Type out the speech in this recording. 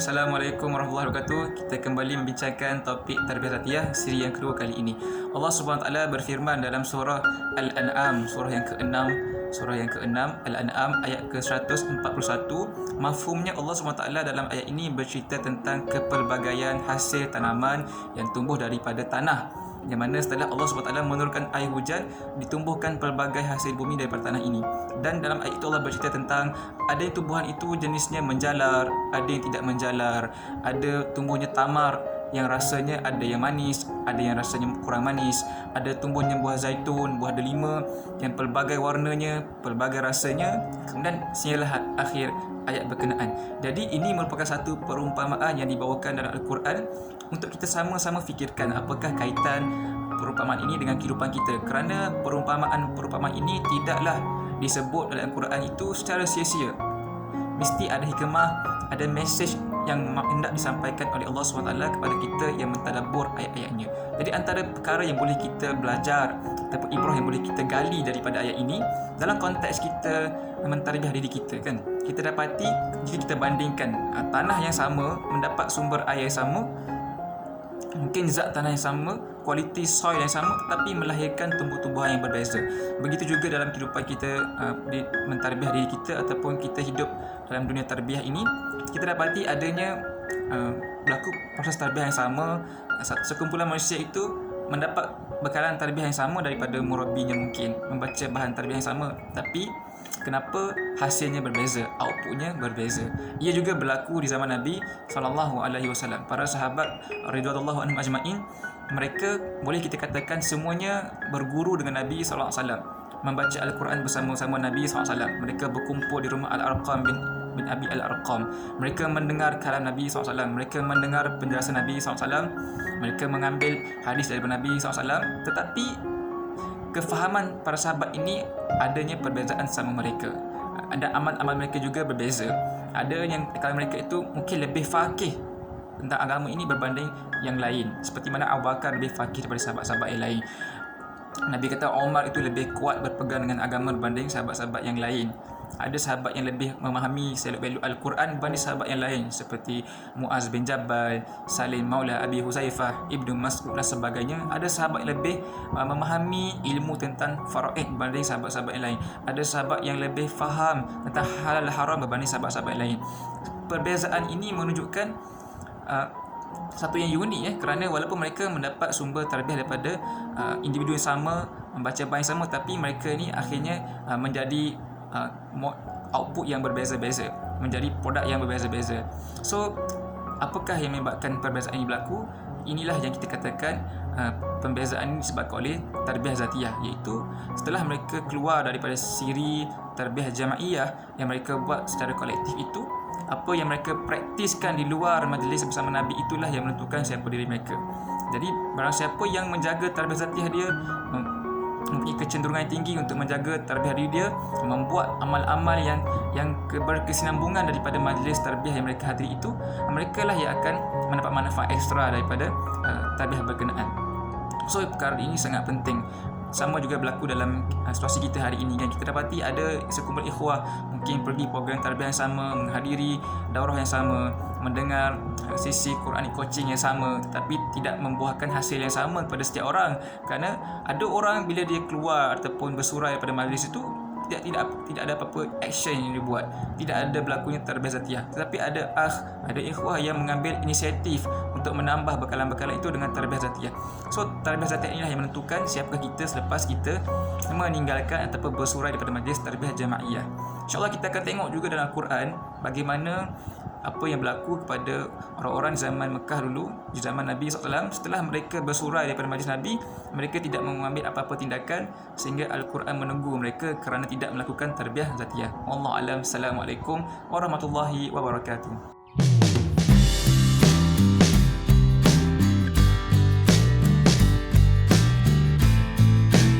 Assalamualaikum warahmatullahi wabarakatuh. Kita kembali membincangkan topik tarbiyah zatiyah siri yang kedua kali ini. Allah Subhanahu Wa Taala berfirman dalam surah Al-An'am, surah yang ke-6, Al-An'am ayat ke-141. Mafhumnya Allah Subhanahu Wa Taala dalam ayat ini bercerita tentang kepelbagaian hasil tanaman yang tumbuh daripada tanah, yang mana setelah Allah SWT menurunkan air hujan, ditumbuhkan pelbagai hasil bumi daripada tanah ini. Dan dalam ayat itu Allah bercerita tentang ada yang tumbuhan itu jenisnya menjalar, ada yang tidak menjalar, ada tumbuhnya tamar yang rasanya ada yang manis, ada yang rasanya kurang manis, ada tumbuhnya buah zaitun, buah delima yang pelbagai warnanya, pelbagai rasanya. Kemudian sehinggalah akhir ayat berkenaan. Jadi ini merupakan satu perumpamaan yang dibawakan dalam Al-Quran untuk kita sama-sama fikirkan apakah kaitan perumpamaan ini dengan kehidupan kita, kerana perumpamaan ini tidaklah disebut dalam Al-Quran itu secara sia-sia. Mesti ada hikmah, ada mesej yang hendak disampaikan oleh Allah SWT kepada kita yang mentadabbur ayat-ayatnya. Jadi antara perkara yang boleh kita belajar ataupun ibrah yang boleh kita gali daripada ayat ini dalam konteks kita mentarbiyah diri kita, kan, kita dapati jika kita bandingkan tanah yang sama mendapat sumber air yang sama, mungkin zat tanah yang sama, kualiti soil yang sama, tetapi melahirkan tumbuh-tumbuhan yang berbeza. Begitu juga dalam kehidupan kita mentarbiyah diri kita ataupun kita hidup dalam dunia tarbiyah ini, kita dapati adanya berlaku proses tarbiyah yang sama. Sekumpulan manusia itu mendapat bekalan tarbiyah yang sama daripada murabbinya, mungkin membaca bahan tarbiyah yang sama, tapi kenapa hasilnya berbeza, outputnya berbeza. Ia juga berlaku di zaman Nabi SAW. Para sahabat radhiyallahu anhum ajma'in, mereka boleh kita katakan semuanya berguru dengan Nabi SAW, membaca Al-Quran bersama-sama Nabi SAW. Mereka berkumpul di rumah Al-Arqam bin Abi Al-Arqam. Mereka mendengar kalam Nabi SAW, mereka mendengar penjelasan Nabi SAW, mereka mengambil hadis daripada Nabi SAW. Tetapi kefahaman para sahabat ini adanya perbezaan sama mereka. Ada amal-amal mereka juga berbeza. Ada yang kalau mereka itu mungkin lebih faqih tentang agama ini berbanding yang lain, seperti mana Abu Bakar lebih faqih daripada sahabat-sahabat yang lain. Nabi kata Umar itu lebih kuat berpegang dengan agama berbanding sahabat-sahabat yang lain. Ada sahabat yang lebih memahami seluk-beluk Al-Quran berbanding sahabat yang lain, seperti Muaz bin Jabal, Salim Maula Abi Huzaifah, Ibnu Mas'ud dan sebagainya. Ada sahabat yang lebih memahami ilmu tentang faraid berbanding sahabat-sahabat yang lain. Ada sahabat yang lebih faham tentang halal haram berbanding sahabat-sahabat yang lain. Perbezaan ini menunjukkan satu yang unik, kerana walaupun mereka mendapat sumber tarbiyah daripada individu yang sama, membaca bahan yang sama, tapi mereka ni akhirnya menjadi output yang berbeza-beza, menjadi produk yang berbeza-beza. So, apakah yang menyebabkan perbezaan ini berlaku? Inilah yang kita katakan pembezaan ini disebabkan oleh tarbiyah zatiyah, iaitu setelah mereka keluar daripada siri tarbiyah jamaiyah yang mereka buat secara kolektif itu, apa yang mereka praktiskan di luar majlis bersama Nabi itulah yang menentukan siapa diri mereka. Jadi barang siapa yang menjaga tarbiyah zatiyah dia, mempunyai kecenderungan tinggi untuk menjaga tarbiyah diri dia, membuat amal-amal yang berkesinambungan daripada majlis tarbiyah yang mereka hadiri itu, mereka lah yang akan mendapat manfaat ekstra daripada tarbiyah berkenaan. So perkara ini sangat penting. Sama juga berlaku dalam situasi kita hari ini, kan. Kita dapati ada sekumpulan ikhwah mungkin pergi program tarbiyah yang sama, menghadiri daurah yang sama, mendengar sesi Quranic coaching yang sama, tetapi tidak membuahkan hasil yang sama kepada setiap orang. Kerana ada orang bila dia keluar ataupun bersurai pada majlis itu, tidak ada apa-apa action yang dia buat, tidak ada berlakunya tarbiyah zatiyah. Tetapi ada ikhwah yang mengambil inisiatif untuk menambah bekalan-bekalan itu dengan tarbiyah zatiyah. So tarbiyah zatiyah inilah yang menentukan siapakah kita selepas kita meninggalkan ataupun bersurai daripada majlis tarbiyah jamaiyah. InsyaAllah kita akan tengok juga dalam Al-Quran bagaimana apa yang berlaku kepada orang-orang di zaman Mekah dulu, di zaman Nabi SAW. Setelah mereka bersurai daripada majlis Nabi, mereka tidak mengambil apa-apa tindakan, sehingga Al-Quran menegur mereka kerana tidak melakukan tarbiyah zatiyah. Wallahu alam. Assalamualaikum warahmatullahi wabarakatuh.